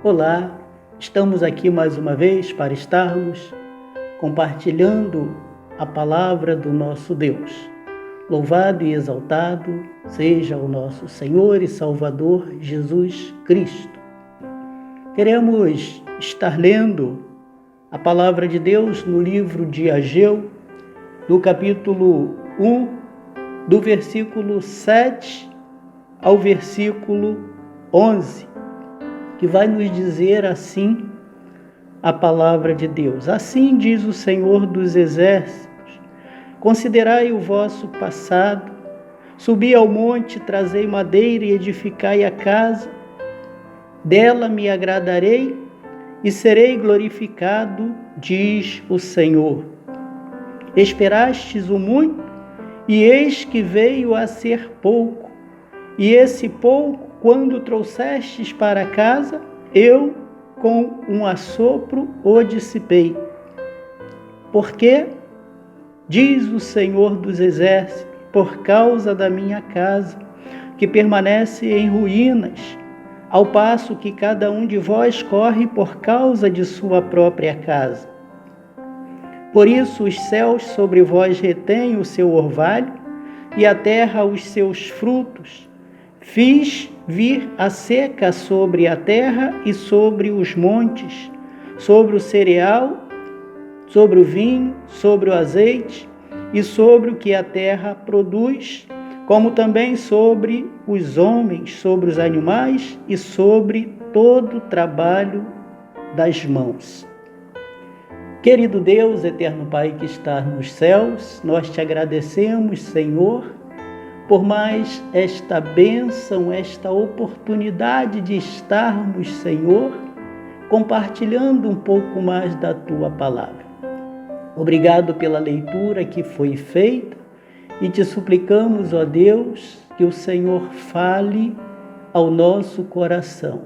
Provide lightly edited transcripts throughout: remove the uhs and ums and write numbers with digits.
Olá, estamos aqui mais uma vez para estarmos compartilhando a palavra do nosso Deus. Louvado e exaltado seja o nosso Senhor e Salvador Jesus Cristo. Queremos estar lendo a palavra de Deus no livro de Ageu, no capítulo 1, do versículo 7 ao versículo 11. Que vai nos dizer assim a palavra de Deus. Assim diz o Senhor dos Exércitos: considerai o vosso passado, subi ao monte, trazei madeira e edificai a casa, dela me agradarei e serei glorificado, diz o Senhor. Esperastes o muito, e eis que veio a ser pouco, e esse pouco, quando trouxestes para casa, eu, com um assopro, o dissipei. Porque, diz o Senhor dos Exércitos, por causa da minha casa, que permanece em ruínas, ao passo que cada um de vós corre por causa de sua própria casa. Por isso os céus sobre vós retêm o seu orvalho, e a terra os seus frutos. Fiz vir a seca sobre a terra e sobre os montes, sobre o cereal, sobre o vinho, sobre o azeite e sobre o que a terra produz, como também sobre os homens, sobre os animais e sobre todo o trabalho das mãos. Querido Deus, eterno Pai que está nos céus, nós te agradecemos, Senhor, por mais esta bênção, esta oportunidade de estarmos, Senhor, compartilhando um pouco mais da Tua palavra. Obrigado pela leitura que foi feita e te suplicamos, ó Deus, que o Senhor fale ao nosso coração,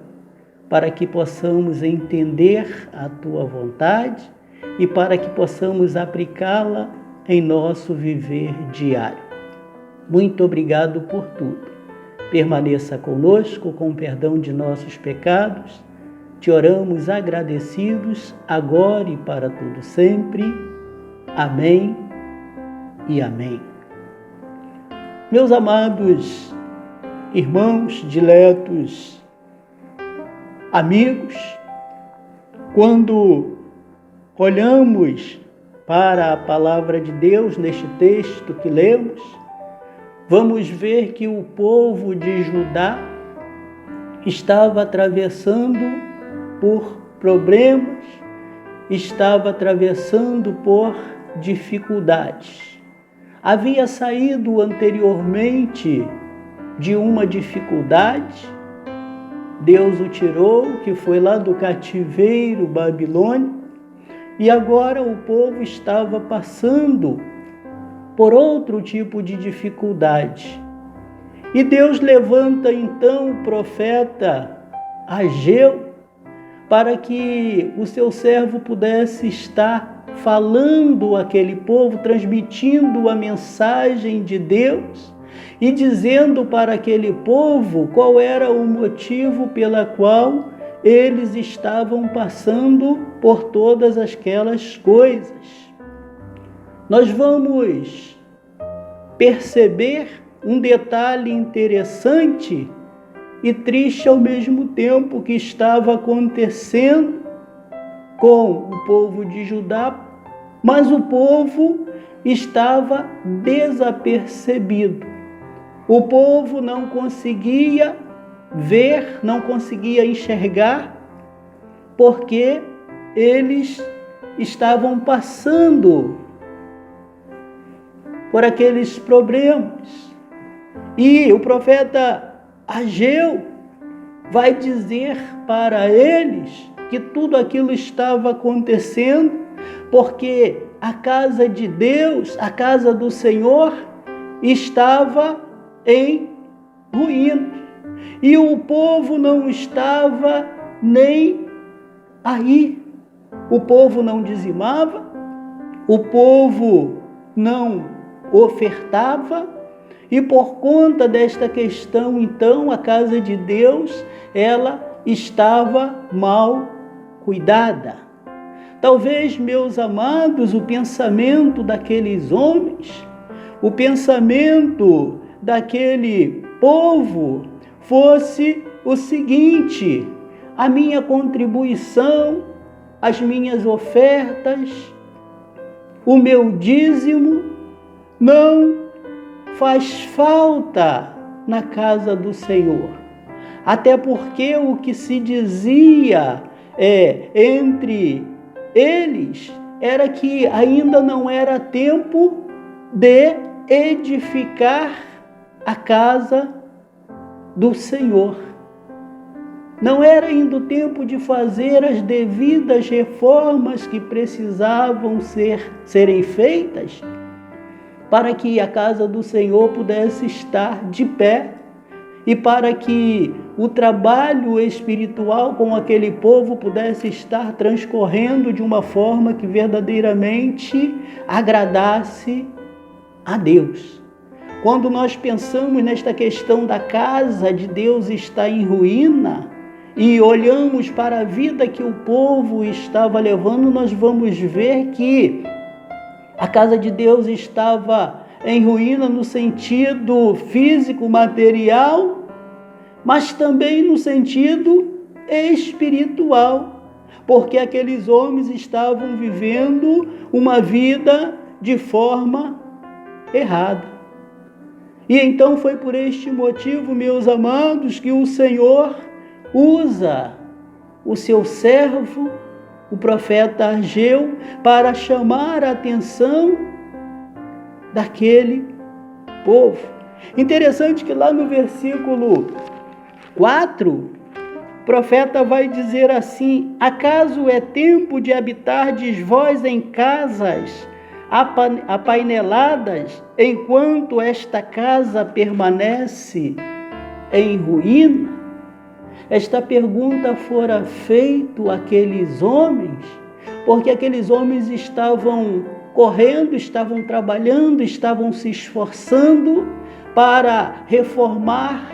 para que possamos entender a Tua vontade e para que possamos aplicá-la em nosso viver diário. Muito obrigado por tudo. Permaneça conosco com o perdão de nossos pecados. Te oramos agradecidos, agora e para tudo sempre. Amém e amém. Meus amados irmãos, diletos, amigos, quando olhamos para a palavra de Deus neste texto que lemos, vamos ver que o povo de Judá estava atravessando por problemas, estava atravessando por dificuldades. Havia saído anteriormente de uma dificuldade, Deus o tirou, que foi lá do cativeiro babilônico, e agora o povo estava passando por outro tipo de dificuldade. E Deus levanta então o profeta Ageu para que o seu servo pudesse estar falando àquele povo, transmitindo a mensagem de Deus e dizendo para aquele povo qual era o motivo pela qual eles estavam passando por todas aquelas coisas. Nós vamos perceber um detalhe interessante e triste ao mesmo tempo que estava acontecendo com o povo de Judá, mas o povo estava desapercebido. O povo não conseguia ver, não conseguia enxergar, porque eles estavam passando por aqueles problemas. E o profeta Ageu vai dizer para eles que tudo aquilo estava acontecendo porque a casa de Deus, a casa do Senhor, estava em ruínas. E o povo não estava nem aí. O povo não dizimava, o povo não ofertava, e por conta desta questão, então, a casa de Deus, ela estava mal cuidada. Talvez, meus amados, o pensamento daqueles homens, o pensamento daquele povo fosse o seguinte: a minha contribuição, as minhas ofertas, o meu dízimo não faz falta na casa do Senhor. Até porque o que se dizia entre eles era que ainda não era tempo de edificar a casa do Senhor. Não era ainda o tempo de fazer as devidas reformas que precisavam serem feitas para que a casa do Senhor pudesse estar de pé e para que o trabalho espiritual com aquele povo pudesse estar transcorrendo de uma forma que verdadeiramente agradasse a Deus. Quando nós pensamos nesta questão da casa de Deus estar em ruína e olhamos para a vida que o povo estava levando, nós vamos ver que a casa de Deus estava em ruína no sentido físico, material, mas também no sentido espiritual, porque aqueles homens estavam vivendo uma vida de forma errada. E então foi por este motivo, meus amados, que o Senhor usa o seu servo, o profeta Ageu, para chamar a atenção daquele povo. Interessante que lá no versículo 4, o profeta vai dizer assim: acaso é tempo de habitardes vós em casas apaineladas, enquanto esta casa permanece em ruína? Esta pergunta fora feita àqueles homens, porque aqueles homens estavam correndo, estavam trabalhando, estavam se esforçando para reformar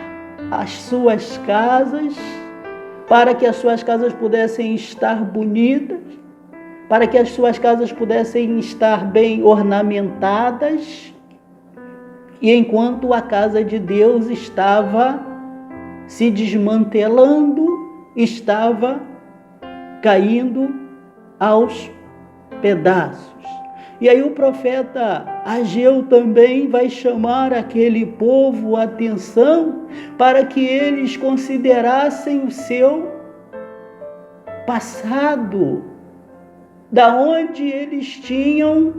as suas casas, para que as suas casas pudessem estar bonitas, para que as suas casas pudessem estar bem ornamentadas, e enquanto a casa de Deus estava se desmantelando, estava caindo aos pedaços. E aí o profeta Ageu também vai chamar aquele povo a atenção para que eles considerassem o seu passado, da onde eles tinham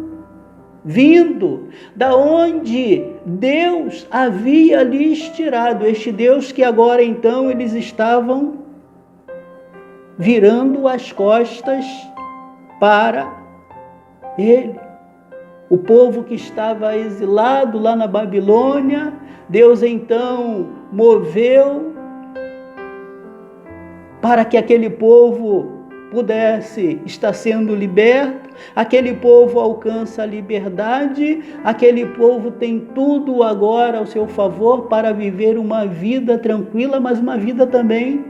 vindo, da onde Deus havia lhes tirado, este Deus que agora então eles estavam virando as costas para ele. O povo que estava exilado lá na Babilônia, Deus então moveu para que aquele povo pudesse estar sendo liberto, aquele povo alcança a liberdade, aquele povo tem tudo agora ao seu favor para viver uma vida tranquila, mas uma vida também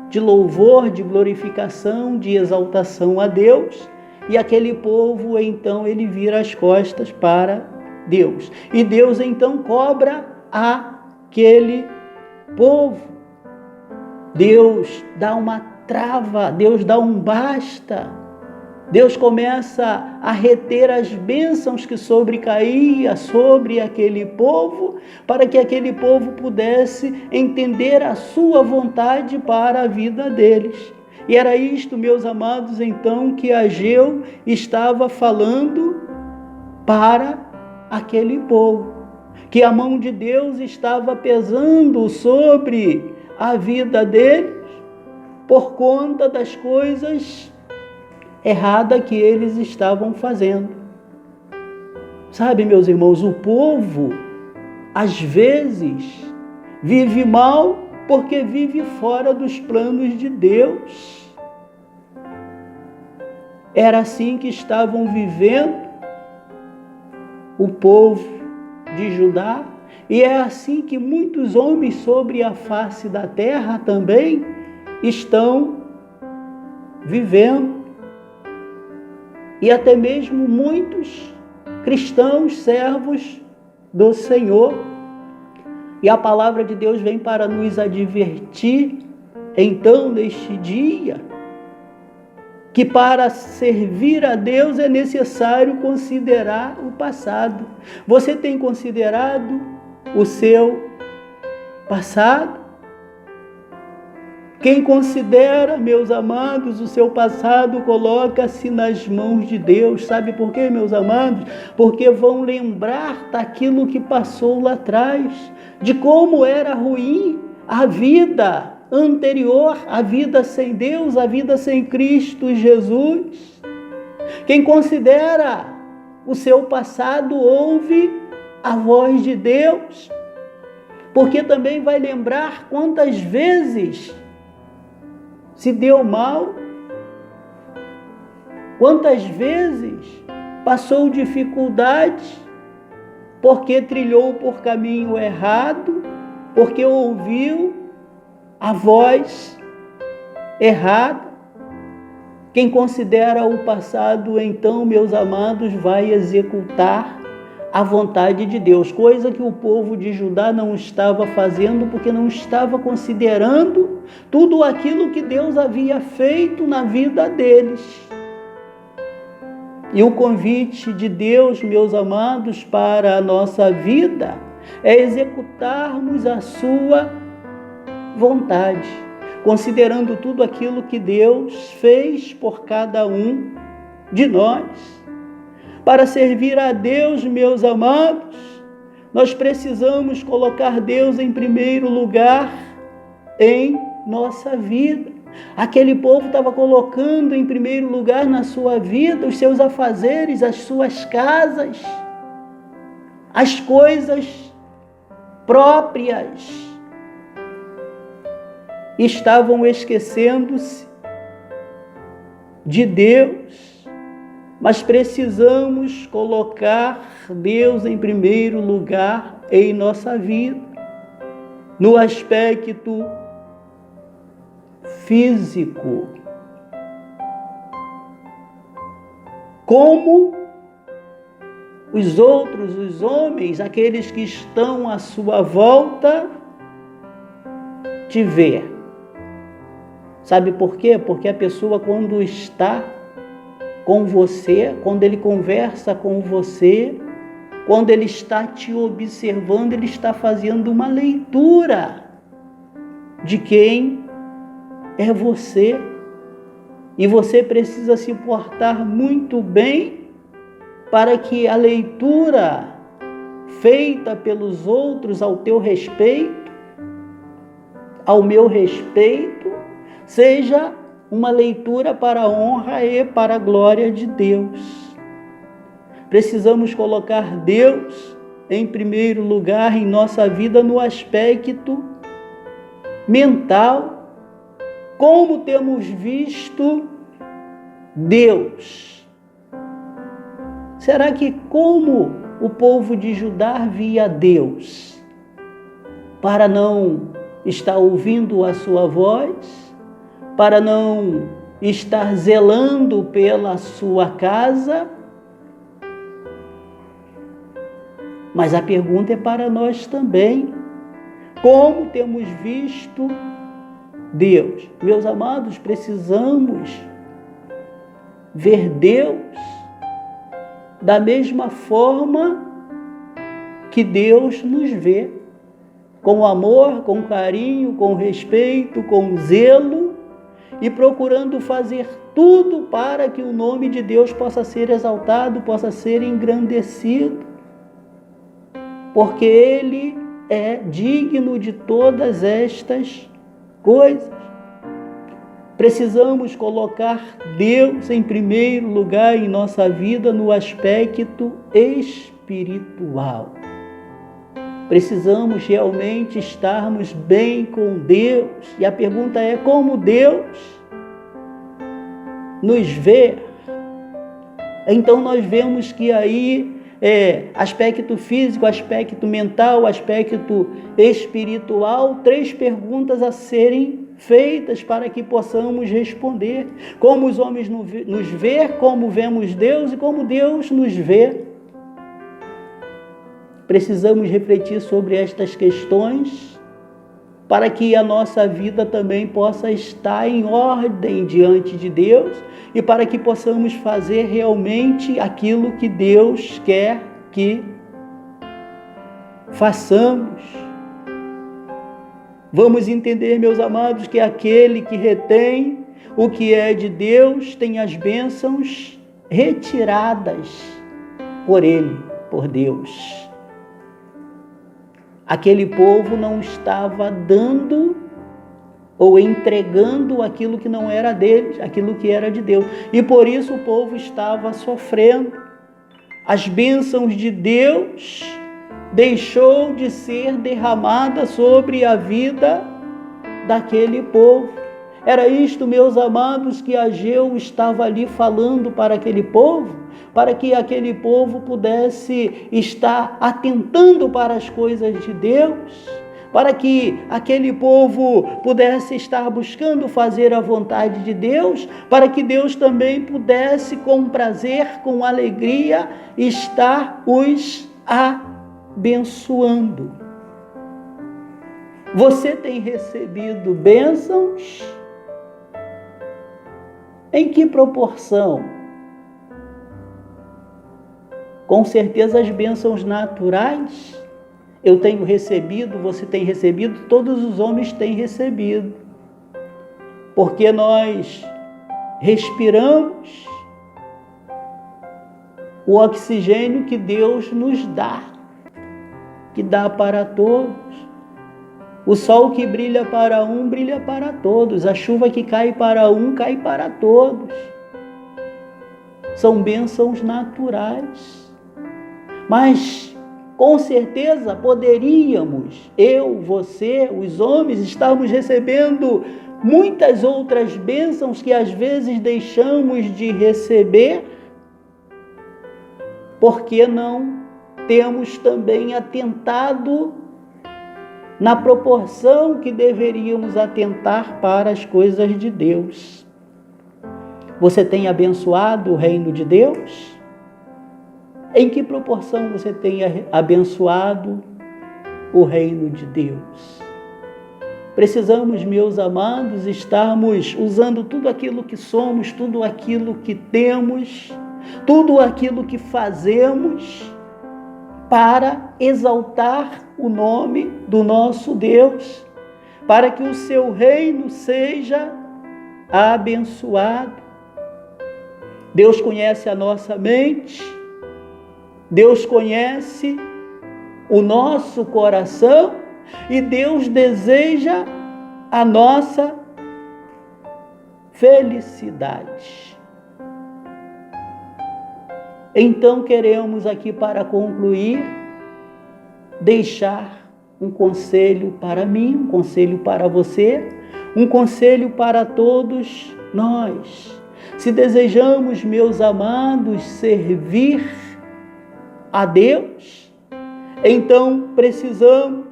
de louvor, de glorificação, de exaltação a Deus. E aquele povo, então, ele vira as costas para Deus. E Deus, então, cobra aquele povo. Deus dá uma trava, Deus dá um basta. Deus começa a reter as bênçãos que sobrecaía sobre aquele povo, para que aquele povo pudesse entender a sua vontade para a vida deles. E era isto, meus amados, então, que Ageu estava falando para aquele povo, que a mão de Deus estava pesando sobre a vida deles por conta das coisas erradas que eles estavam fazendo. Sabe, meus irmãos, o povo, às vezes, vive mal porque vive fora dos planos de Deus. Era assim que estavam vivendo o povo de Judá, e é assim que muitos homens sobre a face da terra também estão vivendo. E até mesmo muitos cristãos, servos do Senhor. E a palavra de Deus vem para nos advertir, então, neste dia, que para servir a Deus é necessário considerar o passado. Você tem considerado o seu passado? Quem considera, meus amados, o seu passado, coloca-se nas mãos de Deus. Sabe por quê, meus amados? Porque vão lembrar daquilo que passou lá atrás, de como era ruim a vida anterior, a vida sem Deus, a vida sem Cristo Jesus. Quem considera o seu passado ouve a voz de Deus, porque também vai lembrar quantas vezes se deu mal, quantas vezes passou dificuldades, porque trilhou por caminho errado, porque ouviu a voz errada. Quem considera o passado, então, meus amados, vai executar a vontade de Deus, coisa que o povo de Judá não estava fazendo, porque não estava considerando tudo aquilo que Deus havia feito na vida deles. E o convite de Deus, meus amados, para a nossa vida é executarmos a sua vontade, considerando tudo aquilo que Deus fez por cada um de nós. Para servir a Deus, meus amados, nós precisamos colocar Deus em primeiro lugar em nossa vida. Aquele povo estava colocando em primeiro lugar na sua vida os seus afazeres, as suas casas, as coisas próprias. Estavam esquecendo-se de Deus. Mas precisamos colocar Deus em primeiro lugar em nossa vida, no aspecto físico. Como os outros, os homens, aqueles que estão à sua volta, te vê. Sabe por quê? Porque a pessoa, quando está com você, quando ele conversa com você, quando ele está te observando, ele está fazendo uma leitura de quem é você. E você precisa se portar muito bem para que a leitura feita pelos outros ao teu respeito, ao meu respeito, seja uma leitura para a honra e para a glória de Deus. Precisamos colocar Deus em primeiro lugar em nossa vida no aspecto mental. Como temos visto Deus? Será que como o povo de Judá via Deus? Para não estar ouvindo a sua voz? Para não estar zelando pela sua casa? Mas a pergunta é para nós também. Como temos visto Deus? Meus amados, precisamos ver Deus da mesma forma que Deus nos vê. Com amor, com carinho, com respeito, com zelo, e procurando fazer tudo para que o nome de Deus possa ser exaltado, possa ser engrandecido, porque Ele é digno de todas estas coisas. Precisamos colocar Deus em primeiro lugar em nossa vida no aspecto espiritual. Precisamos realmente estarmos bem com Deus. E a pergunta é: como Deus nos vê? Então nós vemos que aí aspecto físico, aspecto mental, aspecto espiritual, 3 perguntas a serem feitas para que possamos responder. Como os homens nos vê, como vemos Deus e como Deus nos vê. Precisamos refletir sobre estas questões para que a nossa vida também possa estar em ordem diante de Deus e para que possamos fazer realmente aquilo que Deus quer que façamos. Vamos entender, meus amados, que aquele que retém o que é de Deus tem as bênçãos retiradas por Ele, por Deus. Aquele povo não estava dando ou entregando aquilo que não era deles, aquilo que era de Deus. E por isso o povo estava sofrendo. As bênçãos de Deus deixou de ser derramada sobre a vida daquele povo. Era isto, meus amados, que Ageu estava ali falando para aquele povo, para que aquele povo pudesse estar atentando para as coisas de Deus, para que aquele povo pudesse estar buscando fazer a vontade de Deus, para que Deus também pudesse, com prazer, com alegria, estar os abençoando. Você tem recebido bênçãos? Em que proporção? Com certeza as bênçãos naturais eu tenho recebido, você tem recebido, todos os homens têm recebido. Porque nós respiramos o oxigênio que Deus nos dá, que dá para todos. O sol que brilha para um, brilha para todos. A chuva que cai para um, cai para todos. São bênçãos naturais. Mas, com certeza, poderíamos, eu, você, os homens, estarmos recebendo muitas outras bênçãos que às vezes deixamos de receber, porque não temos também atentado na proporção que deveríamos atentar para as coisas de Deus. Você tem abençoado o reino de Deus? Em que proporção você tem abençoado o reino de Deus? Precisamos, meus amados, estarmos usando tudo aquilo que somos, tudo aquilo que temos, tudo aquilo que fazemos para exaltar o nome do nosso Deus, para que o seu reino seja abençoado. Deus conhece a nossa mente, Deus conhece o nosso coração e Deus deseja a nossa felicidade. Então queremos aqui, para concluir, deixar um conselho para mim, um conselho para você, um conselho para todos nós. Se desejamos, meus amados, servir a Deus, então precisamos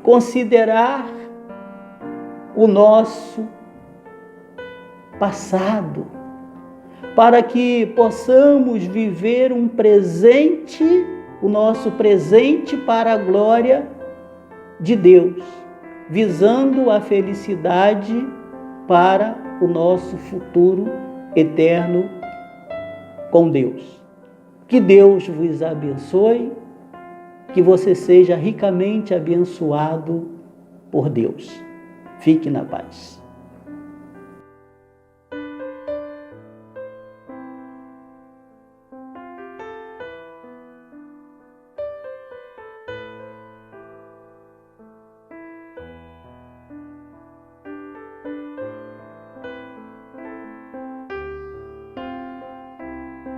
considerar o nosso passado, para que possamos viver um presente, o nosso presente para a glória de Deus, visando a felicidade para o nosso futuro eterno com Deus. Que Deus vos abençoe, que você seja ricamente abençoado por Deus. Fique na paz.